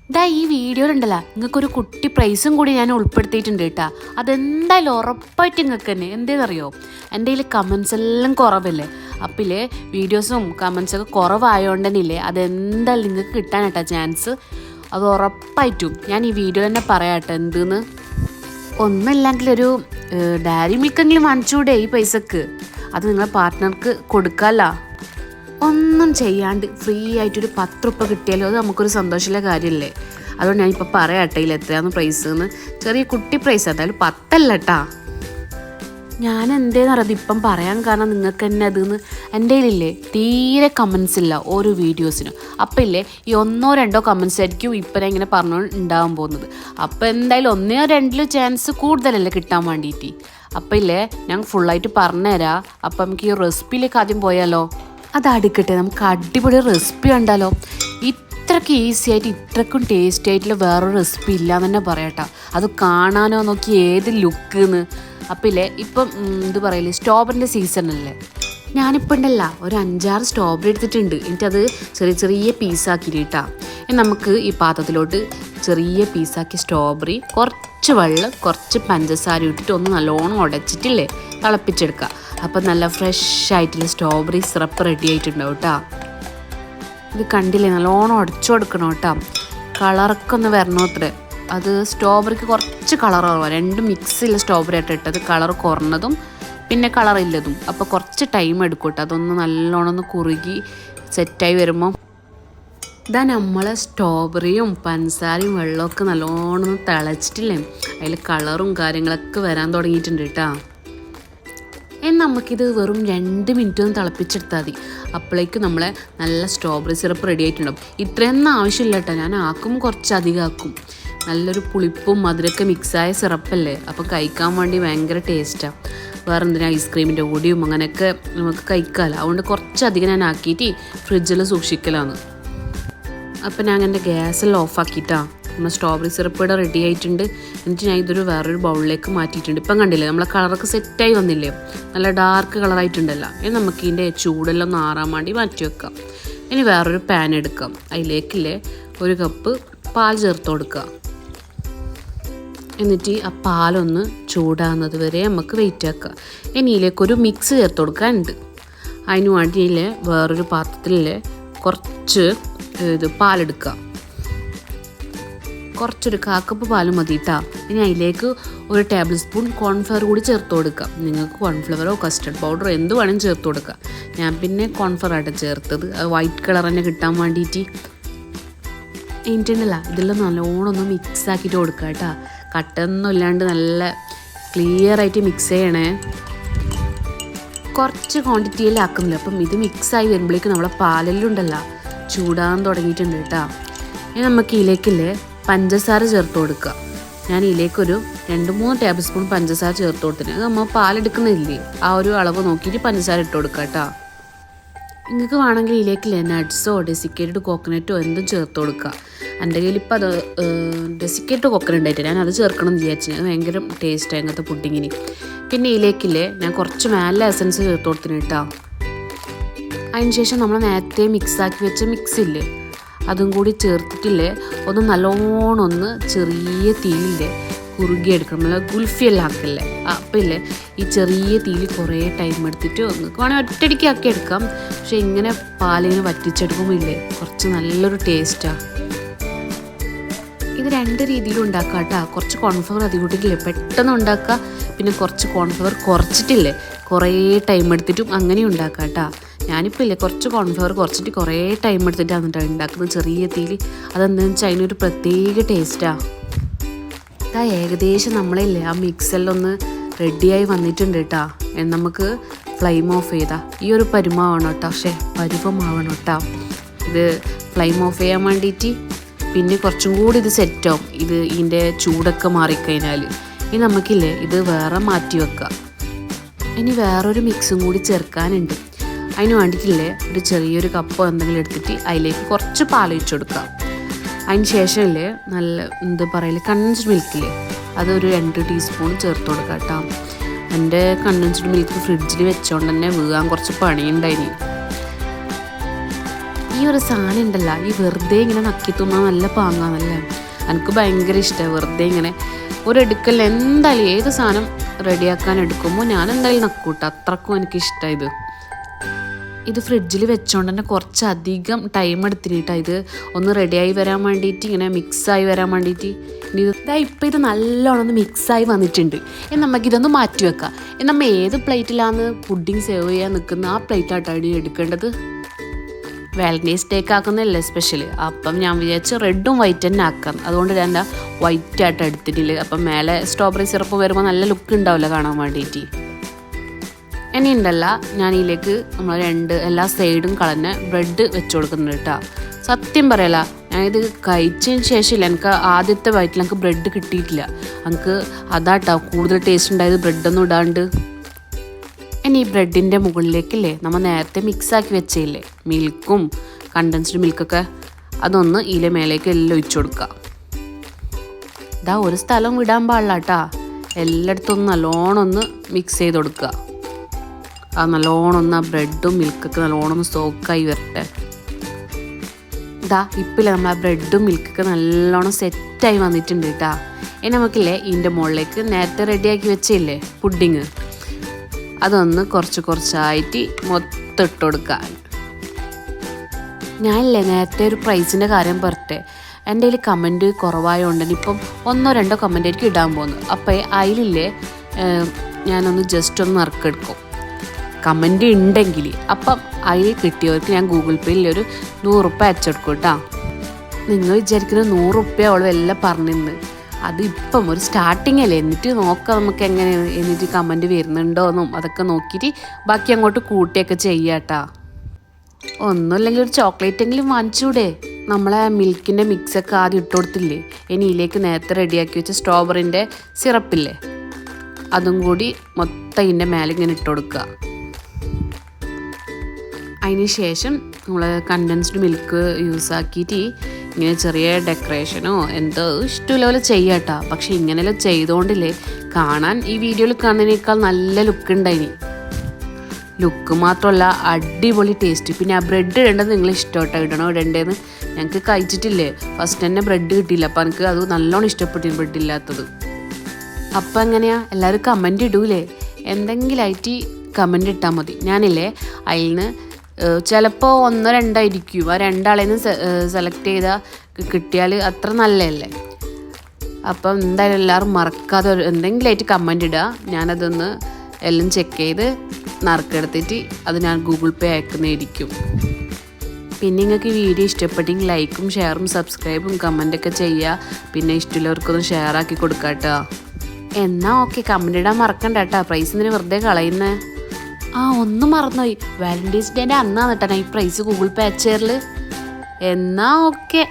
ഇതാ ഈ വീഡിയോയിലുണ്ടല്ലോ നിങ്ങൾക്കൊരു കുട്ടി പ്രൈസും കൂടി ഞാൻ ഉൾപ്പെടുത്തിയിട്ടുണ്ട് കേട്ടോ. അതെന്തായാലും ഉറപ്പായിട്ട് നിങ്ങൾക്ക് തന്നെ എന്തേന്നറിയോ, എൻ്റെ കയ്യിൽ കമൻസ് എല്ലാം കുറവല്ലേ. അപ്പില്ലേ വീഡിയോസും കമൻസൊക്കെ കുറവായതുകൊണ്ട് തന്നെ ഇല്ലേ അതെന്തായാലും നിങ്ങൾക്ക് കിട്ടാൻ കേട്ടോ ചാൻസ്. അത് ഉറപ്പായിട്ടും ഞാൻ ഈ വീഡിയോ തന്നെ പറയാട്ടെ. എന്തെന്ന് ഒന്നുമില്ലെങ്കിൽ ഒരു ഡയറി മിൽക്കെങ്കിലും വാങ്ങിച്ചൂടെ ഈ പൈസക്ക്. അത് നിങ്ങളെ പാർട്ട്ണർക്ക് കൊടുക്കാമല്ലോ. ഒന്നും ചെയ്യാണ്ട് ഫ്രീ ആയിട്ടൊരു 10 രൂപ കിട്ടിയാലോ അത് നമുക്കൊരു സന്തോഷമുള്ള കാര്യമല്ലേ. അതുകൊണ്ട് ഞാനിപ്പോൾ പറയാട്ടെ ഇതിൽ എത്രയാണ് പ്രൈസ് എന്ന്. ചെറിയ കുട്ടി പ്രൈസ് അതായത് 10 അല്ല കേട്ടാ. ഞാൻ എന്തേന്ന് അറിയാം ഇപ്പം പറയാൻ കാരണം നിങ്ങൾക്ക് തന്നെ അതെന്ന് എൻ്റെ കയ്യിലില്ലേ തീരെ കമൻസ് ഇല്ല ഓരോ വീഡിയോസിനും. അപ്പം ഇല്ലേ ഈ 1-2 കമൻസ് ആയിരിക്കും ഇപ്പം ഇങ്ങനെ പറഞ്ഞു ഉണ്ടാകാൻ പോകുന്നത്. അപ്പം എന്തായാലും 1-2 ചാൻസ് കൂടുതലല്ലേ കിട്ടാൻ വേണ്ടിയിട്ട്. അപ്പം ഇല്ലേ ഞാൻ ഫുള്ളായിട്ട് പറഞ്ഞുതരാം. അപ്പം നമുക്ക് ഈ റെസിപ്പിയിലേക്ക് ആദ്യം പോയാലോ. അതടുക്കട്ടെ, നമുക്ക് അടിപൊളി റെസിപ്പി ഉണ്ടല്ലോ. ഇത്രയ്ക്ക് ഈസി ആയിട്ട് ഇത്രയ്ക്കും ടേസ്റ്റി ആയിട്ടുള്ള വേറൊരു റെസിപ്പി ഇല്ലയെന്ന് തന്നെ പറയാട്ടോ. അത് കാണാനോ നോക്കി ഏത് ലുക്കെന്ന്. അപ്പം ഇല്ലേ ഇപ്പം ഇത് പറയില്ലേ സ്ട്രോബെറിൻ്റെ സീസണല്ലേ. ഞാനിപ്പോൾ ഉണ്ടല്ല ഒരു 5-6 സ്ട്രോബെറി എടുത്തിട്ടുണ്ട്. എനിക്കത് ചെറിയ ചെറിയ പീസാക്കിയിട്ട് കേട്ടോ. നമുക്ക് ഈ പാത്രത്തിലോട്ട് ചെറിയ പീസാക്കി സ്ട്രോബെറി, കുറച്ച് വെള്ളം, കുറച്ച് പഞ്ചസാര ഇട്ടിട്ട് ഒന്ന് നല്ലോണം ഉടച്ചിട്ടില്ലേ തിളപ്പിച്ചെടുക്കുക. അപ്പം നല്ല ഫ്രഷ് ആയിട്ടുള്ള സ്ട്രോബെറി സിറപ്പ് റെഡി ആയിട്ടുണ്ടാവും കേട്ടോ. ഇത് കണ്ടില്ലേ നല്ലോണം ഉടച്ചു കൊടുക്കണം കേട്ടോ. കളറൊക്കെ ഒന്ന് വരണോ അത്രേ. അത് സ്ട്രോബെറിക്ക് കുറച്ച് കളർ കുറവാണ്. 2 മിക്സിലുള്ള സ്ട്രോബെറി ആയിട്ട് ഇട്ടത് കളർ കുറഞ്ഞതും പിന്നെ കളറില്ലതും. അപ്പോൾ കുറച്ച് ടൈം എടുക്കും കേട്ടോ. അതൊന്ന് നല്ലോണം ഒന്ന് കുറുകി സെറ്റായി വരുമ്പോൾ ഇതാ നമ്മളെ സ്ട്രോബെറിയും പഞ്ചസാരയും വെള്ളമൊക്കെ നല്ലോണം ഒന്ന് തിളച്ചിട്ടില്ലേ അതിൽ കളറും കാര്യങ്ങളൊക്കെ വരാൻ തുടങ്ങിയിട്ടുണ്ട് കേട്ടോ. നമുക്കിത് വെറും 2 മിനിറ്റ് ഒന്ന് തിളപ്പിച്ചെടുത്താൽ മതി. അപ്പോഴേക്കും നമ്മളെ നല്ല സ്ട്രോബെറി സിറപ്പ് റെഡി ആയിട്ടുണ്ടാവും. ഇത്രയൊന്നും ആവശ്യമില്ല കേട്ടോ. ഞാൻ ആക്കും കുറച്ചധികം ആക്കും. നല്ലൊരു പുളിപ്പും മധുരമൊക്കെ മിക്സായ സിറപ്പല്ലേ. അപ്പോൾ കഴിക്കാൻ വേണ്ടി ഭയങ്കര ടേസ്റ്റാണ്. വേറെ എന്തിനാ ഐസ്ക്രീമിൻ്റെ കൂടിയും അങ്ങനെയൊക്കെ നമുക്ക് കഴിക്കാമല്ലോ. അതുകൊണ്ട് കുറച്ചധികം ഞാൻ ആക്കിയിട്ട് ഫ്രിഡ്ജിൽ സൂക്ഷിക്കലാണ്. അപ്പോൾ ഞാൻ എൻ്റെ ഗ്യാസെല്ലാം ഓഫാക്കിയിട്ടാണ്. നമ്മൾ സ്ട്രോബെറി സിറപ്പ് ഇവിടെ റെഡി ആയിട്ടുണ്ട്. എന്നിട്ട് ഞാൻ ഇതൊരു വേറൊരു ബൗളിലേക്ക് മാറ്റിയിട്ടുണ്ട്. ഇപ്പം കണ്ടില്ലേ നമ്മളെ കളറൊക്കെ സെറ്റായി വന്നില്ലേ, നല്ല ഡാർക്ക് കളറായിട്ടുണ്ടല്ലോ. ഇനി നമുക്ക് ഇതിൻ്റെ ചൂടെല്ലാം ഒന്ന് ആറാൻ വേണ്ടി മാറ്റി വെക്കാം. ഇനി വേറൊരു പാൻ എടുക്കാം. അതിലേക്കില്ലേ 1 കപ്പ് പാൽ ചേർത്ത് കൊടുക്കുക. എന്നിട്ട് ആ പാലൊന്ന് ചൂടാകുന്നത് വരെ നമുക്ക് വെയിറ്റ് ആക്കുക. ഇനി ഇതിലേക്കൊരു മിക്സ് ചേർത്ത് കൊടുക്കാനുണ്ട്. അതിന് വേണ്ടിയില്ലേ വേറൊരു പാത്രത്തിലെ കുറച്ച് പാലെടുക്കുക. കുറച്ചൊരു 1/4 കപ്പ് പാൽ മതി കേട്ടോ. ഇനി അതിലേക്ക് 1 ടേബിൾ സ്പൂൺ കോൺഫ്ലവർ കൂടി ചേർത്ത് കൊടുക്കാം. നിങ്ങൾക്ക് കോൺഫ്ലവറോ കസ്റ്റർഡ് പൗഡറോ എന്ത് വേണമെങ്കിലും ചേർത്ത് കൊടുക്കാം. ഞാൻ പിന്നെ കോൺഫ്ലവറായിട്ട് ചേർത്തത് അത് വൈറ്റ് കളർ തന്നെ കിട്ടാൻ വേണ്ടിയിട്ട്. എനിട്ടുണ്ടല്ല ഇതെല്ലാം നല്ലോണം ഒന്ന് മിക്സ് ആക്കിയിട്ട് കൊടുക്കുക കേട്ടോ. കട്ടൊന്നും ഇല്ലാണ്ട് നല്ല ക്ലിയർ ആയിട്ട് മിക്സ് ചെയ്യണേ. കുറച്ച് ക്വാണ്ടിറ്റിയിൽ ആക്കുന്നില്ല. അപ്പം ഇത് മിക്സായി വരുമ്പോഴേക്കും നമ്മളെ പാലെല്ലാം ഉണ്ടല്ലോ ചൂടാൻ തുടങ്ങിയിട്ടുണ്ട് കേട്ടോ. ഇനി നമുക്ക് ഇതിലേക്കില്ലേ പഞ്ചസാര ചേർത്ത് കൊടുക്കുക. ഞാൻ ഇതിലേക്കൊരു 2-3 ടേബിൾ സ്പൂൺ പഞ്ചസാര ചേർത്ത് കൊടുത്തിട്ട് നമ്മൾ പാലെടുക്കുന്നില്ലേ ആ ഒരു അളവ് നോക്കിയിട്ട് പഞ്ചസാര ഇട്ട് കൊടുക്കുക കേട്ടോ. നിങ്ങൾക്ക് വേണമെങ്കിൽ ഇതിലേക്കില്ലേ നട്ട്സോ ഡെസിക്കേറ്റഡ് കോക്കനട്ടോ എന്തും ചേർത്ത് കൊടുക്കുക. എൻ്റെ കയ്യിൽ ഇപ്പോൾ അത് ഡെസിക്കേറ്റഡ് കോക്കനട്ട് ആയിട്ട് ഞാൻ അത് ചേർക്കണം എന്ന് വിചാരിച്ചു. അത് ഭയങ്കര ടേസ്റ്റാണ് അങ്ങനത്തെ പുഡിങ്ങിന്. പിന്നെ ഇതിലേക്കില്ലേ ഞാൻ കുറച്ച് വാനില എസൻസ് ചേർത്ത് കൊടുത്തിന് കേട്ടോ. അതിന് ശേഷം നമ്മൾ നേരത്തെ മിക്സാക്കി വെച്ച മിക്സില്ലേ അതും കൂടി ചേർത്തിട്ടില്ലേ ഒന്ന് നല്ലോണം ഒന്ന് ചെറിയ തീയില്ലേ കുറുകിയെടുക്കണം. നമ്മൾ ഗുൽഫിയെല്ലാം ആക്കല്ലേ. അപ്പം ഇല്ലേ ഈ ചെറിയ തീയിൽ കുറേ ടൈം എടുത്തിട്ട് നിങ്ങൾക്ക് വേണമെങ്കിൽ ഒറ്റയടിക്ക് ആക്കി എടുക്കാം. പക്ഷെ ഇങ്ങനെ പാലിങ്ങനെ വറ്റിച്ചെടുക്കുമ്പോൾ ഇല്ലേ കുറച്ച് നല്ലൊരു ടേസ്റ്റാണ്. ഇത് 2 രീതിയിലും ഉണ്ടാക്കാം കേട്ടോ. കുറച്ച് കോൺഫ്ലവർ അധികം ഇട്ടിട്ടില്ലേ പെട്ടെന്ന് ഉണ്ടാക്കുക. പിന്നെ കുറച്ച് കോൺഫ്ലവർ കുറച്ചിട്ടില്ലേ കുറേ ടൈം എടുത്തിട്ടും അങ്ങനെയും ഉണ്ടാക്കാം കേട്ടോ. ഞാനിപ്പോൾ ഇല്ലേ കുറച്ച് കോൺഫ്ലവർ കുറച്ചിട്ട് കുറേ ടൈം എടുത്തിട്ടാണ് കേട്ടോ ഉണ്ടാക്കുന്നത് ചെറിയ തീയിൽ. അതെന്താണെന്ന് വെച്ചാൽ അതിനൊരു പ്രത്യേക ടേസ്റ്റാണ്. ഇതാ ഏകദേശം നമ്മളില്ലേ ആ മിക്സെല്ലാം ഒന്ന് റെഡിയായി വന്നിട്ടുണ്ട് കേട്ടോ. നമുക്ക് ഫ്ലെയിം ഓഫ് ചെയ്താൽ ഈ ഒരു പരുവമാവണം കേട്ടോ. പരുവമാവണം കേട്ടോ. ഇത് ഫ്ലെയിം ഓഫ് ചെയ്യാൻ വേണ്ടിയിട്ട് പിന്നെ കുറച്ചും കൂടി ഇത് സെറ്റാവും. ഇതിൻ്റെ ചൂടൊക്കെ മാറിക്കഴിഞ്ഞാൽ ഇനി നമുക്കില്ലേ ഇത് വേറെ മാറ്റി വെക്കാം. ഇനി വേറൊരു മിക്സും കൂടി ചേർക്കാനുണ്ട്. അതിന് വേണ്ടിയിട്ടില്ലേ ഒരു ചെറിയൊരു കപ്പോ എന്തെങ്കിലും എടുത്തിട്ട് അതിലേക്ക് കുറച്ച് പാലൊഴിച്ച് കൊടുക്കാം. അതിന് ശേഷമില്ലേ നല്ല എന്താ പറയല് കണ്ടൻസ്ഡ് മിൽക്കില്ലേ അതൊരു 2 ടീസ്പൂൺ ചേർത്ത് കൊടുക്കാം കേട്ടോ. എൻ്റെ കണ്ടൻസ്ഡ് മിൽക്ക് ഫ്രിഡ്ജിൽ വെച്ചോണ്ട് തന്നെ വീഴാൻ കുറച്ച് പണിയുണ്ടായിന്. ഈ ഒരു സാധനം ഉണ്ടല്ലോ, ഈ വെറുതെ ഇങ്ങനെ നക്കി തിന്നാൻ നല്ല പാങ്ങാന്നല്ലേ. എനിക്ക് ഭയങ്കര ഇഷ്ടമാണ് വെറുതെ ഇങ്ങനെ ഒരു എടുക്കൽ. എന്തായാലും ഏത് സാധനം റെഡിയാക്കാൻ എടുക്കുമ്പോൾ ഞാൻ എന്തായാലും നക്കൂട്ട, അത്രക്കും എനിക്കിഷ്ടമാണ് ഇത്. ഫ്രിഡ്ജിൽ വെച്ചോണ്ട് തന്നെ കുറച്ചധികം ടൈം എടുത്തിട്ടാണ് ഇത് ഒന്ന് റെഡിയായി വരാൻ വേണ്ടിയിട്ട്, ഇങ്ങനെ മിക്സായി വരാൻ വേണ്ടിയിട്ട്. ഇപ്പം ഇത് നല്ലോണം ഒന്ന് മിക്സായി വന്നിട്ടുണ്ട്. നമുക്കിതൊന്ന് മാറ്റി വെക്കാം. നമ്മൾ ഏത് പ്ലേറ്റിലാണ് പുഡിങ് സെർവ് ചെയ്യാൻ നിൽക്കുന്നത് ആ പ്ലേറ്റായിട്ടാണ് എടുക്കേണ്ടത്. വാലന്റൈൻസ് ഡേക്ക് ആക്കുന്നതല്ലേ സ്പെഷ്യൽ. അപ്പം ഞാൻ വിചാരിച്ച് റെഡും വൈറ്റ് തന്നെ ആക്കാം. അതുകൊണ്ട് ഞാൻ വൈറ്റ് ആയിട്ട് എടുത്തിട്ടില്ല. അപ്പം മേലെ സ്ട്രോബെറി സിറപ്പ് വരുമ്പോൾ നല്ല ലുക്ക് ഉണ്ടാവില്ല കാണാൻ വേണ്ടിയിട്ട്. ഇനി ഉണ്ടല്ല, ഞാൻ ഇതിലേക്ക് നമ്മൾ എല്ലാ സൈഡും കളഞ്ഞ ബ്രെഡ് വെച്ച് കൊടുക്കുന്നുണ്ട് കേട്ടോ. സത്യം പറയല, ഞാനിത് കഴിച്ചതിന് ശേഷമില്ല, എനിക്ക് ആദ്യത്തെ വയറ്റിൽ എനിക്ക് ബ്രെഡ് കിട്ടിയിട്ടില്ല. എനിക്ക് അതാട്ടോ കൂടുതൽ ടേസ്റ്റ് ഉണ്ടായത് ബ്രെഡൊന്നും ഇടാണ്ട്. ഇനി ഈ ബ്രെഡിൻ്റെ മുകളിലേക്കില്ലേ നമ്മൾ നേരത്തെ മിക്സാക്കി വെച്ചില്ലേ മിൽക്കും കണ്ടൻസ്ഡ് മിൽക്കൊക്കെ, അതൊന്ന് ഇതിലെ മേലേക്ക് എല്ലാം ഒഴിച്ചു കൊടുക്കുക. ഇതാ ഒരു സ്ഥലം വിടാൻ പാടില്ല കേട്ടോ, എല്ലായിടത്തും നല്ലോണം ഒന്ന് മിക്സ് ചെയ്ത് കൊടുക്കുക. അത് നല്ലോണം ഒന്ന് ആ ബ്രെഡും മിൽക്കൊക്കെ നല്ലോണം ഒന്ന് സോക്കായി വരട്ടെ. ഇതാ ഇപ്പില്ല നമ്മൾ ആ ബ്രെഡും മിൽക്കൊക്കെ നല്ലോണം സെറ്റായി വന്നിട്ടുണ്ട് കേട്ടോ. ഇനി നമുക്കില്ലേ ഇതിൻ്റെ മുകളിലേക്ക് നേരത്തെ റെഡിയാക്കി വെച്ചില്ലേ പുഡിങ്, അതൊന്ന് കുറച്ചായിട്ട് മൊത്തം ഇട്ട് കൊടുക്കുക. ഞാനില്ലേ നേരത്തെ ഒരു പ്രൈസിൻ്റെ കാര്യം പറട്ടെ. എൻ്റെ കയ്യിൽ കമൻറ്റ് കുറവായതുകൊണ്ട് ഇപ്പം 1-2 കമൻ്റ് ആയിരിക്കും ഇടാൻ പോകുന്നത്. അപ്പോൾ അതിലില്ലേ ഞാനൊന്ന് ജസ്റ്റ് ഒന്ന് നറുക്കെടുക്കും കമൻറ്റ് ഉണ്ടെങ്കിൽ. അപ്പം അതിൽ കിട്ടിയവർക്ക് ഞാൻ ഗൂഗിൾ പേയിൽ ഒരു 100 റുപ്യ അയച്ചെടുക്കും കേട്ടോ. നിങ്ങൾ വിചാരിക്കുന്നത് 100 റുപ്യ അവൾ എല്ലാം പറഞ്ഞിരുന്നു, അത് ഇപ്പം ഒരു സ്റ്റാർട്ടിങ് അല്ലേ. എന്നിട്ട് നോക്കാം നമുക്ക് എങ്ങനെ എന്നിട്ട് കമൻറ്റ് വരുന്നുണ്ടോയെന്നും അതൊക്കെ നോക്കിയിട്ട് ബാക്കി അങ്ങോട്ട് കൂട്ടിയൊക്കെ ചെയ്യാട്ടാ. ഒന്നുമില്ലെങ്കിൽ ഒരു ചോക്ലേറ്റ് എങ്കിലും വാങ്ങിച്ചൂടെ. നമ്മളെ മിൽക്കിൻ്റെ മിക്സൊക്കെ ആദ്യം ഇട്ട് കൊടുത്തില്ലേ, ഇനി ഇതിലേക്ക് നേരത്തെ റെഡിയാക്കി വെച്ച സ്ട്രോബെറിൻ്റെ സിറപ്പില്ലേ അതും കൂടി മൊത്തം ഇതിൻ്റെ മേലെ ഇങ്ങനെ ഇട്ട് കൊടുക്കുക. അതിന് ശേഷം നമ്മൾ കണ്ടൻസ്ഡ് മിൽക്ക് യൂസാക്കിയിട്ട് ഇങ്ങനെ ചെറിയ ഡെക്കറേഷനോ എന്തോ ഇഷ്ടമുള്ള പോലെ ചെയ്യാട്ടോ. പക്ഷെ ഇങ്ങനെല്ലാം ചെയ്തുകൊണ്ടില്ലേ കാണാൻ ഈ വീഡിയോയിൽ കാണുന്നതിനേക്കാൾ നല്ല ലുക്ക് ഉണ്ടായിനി. ലുക്ക് മാത്രമല്ല അടിപൊളി ടേസ്റ്റ്. പിന്നെ ആ ബ്രെഡ് ഇടേണ്ടത് നിങ്ങൾ ഇഷ്ടമായിട്ടോ, ഇടണോ ഇടേണ്ടതെന്ന്. ഞങ്ങൾക്ക് കഴിച്ചിട്ടില്ലേ ഫസ്റ്റ് തന്നെ ബ്രെഡ് കിട്ടിയില്ല, അപ്പോൾ എനിക്ക് അത് നല്ലോണം ഇഷ്ടപ്പെട്ടു ബ്രെഡ് ഇല്ലാത്തത്. അപ്പം എങ്ങനെയാ എല്ലാവരും കമൻറ്റ് ഇടൂലേ, എന്തെങ്കിലുമായിട്ട് കമൻറ്റ് ഇട്ടാൽ മതി. ഞാനില്ലേ അതിൽ നിന്ന് ചിലപ്പോൾ 1-2 ആയിരിക്കും, ആ 2 ആളേന്ന് സെലക്ട് ചെയ്താൽ കിട്ടിയാൽ അത്ര നല്ലതല്ലേ. അപ്പം എന്തായാലും എല്ലാവരും മറക്കാതെ എന്തെങ്കിലുമായിട്ട് കമൻറ്റ് ഇടുക. ഞാനതൊന്ന് എല്ലാം ചെക്ക് ചെയ്ത് നറുക്കെടുത്തിട്ട് അത് ഞാൻ ഗൂഗിൾ പേ അയക്കുന്നതായിരിക്കും. പിന്നെ നിങ്ങൾക്ക് ഈ വീഡിയോ ഇഷ്ടപ്പെട്ടെങ്കിൽ ലൈക്കും ഷെയറും സബ്സ്ക്രൈബും കമൻറ്റൊക്കെ ചെയ്യുക. പിന്നെ ഇഷ്ടമുള്ളവർക്കൊന്ന് ഷെയർ ആക്കി കൊടുക്കാം കേട്ടോ. എന്നാൽ ഓക്കെ, കമൻറ്റ് ഇടാൻ മറക്കണ്ട കേട്ടോ, പ്രൈസ് ഇതിന് വെറുതെ കളയുന്നേ. ഒന്നും മറന്നുപോയി, വാലന്റൈൻസ് ഡേൻ്റെ അന്നാണ് കേട്ടോ ഈ പ്രൈസ് ഗൂഗിൾ പേ അയച്ചേരൽ. എന്നാൽ ഓക്കെ.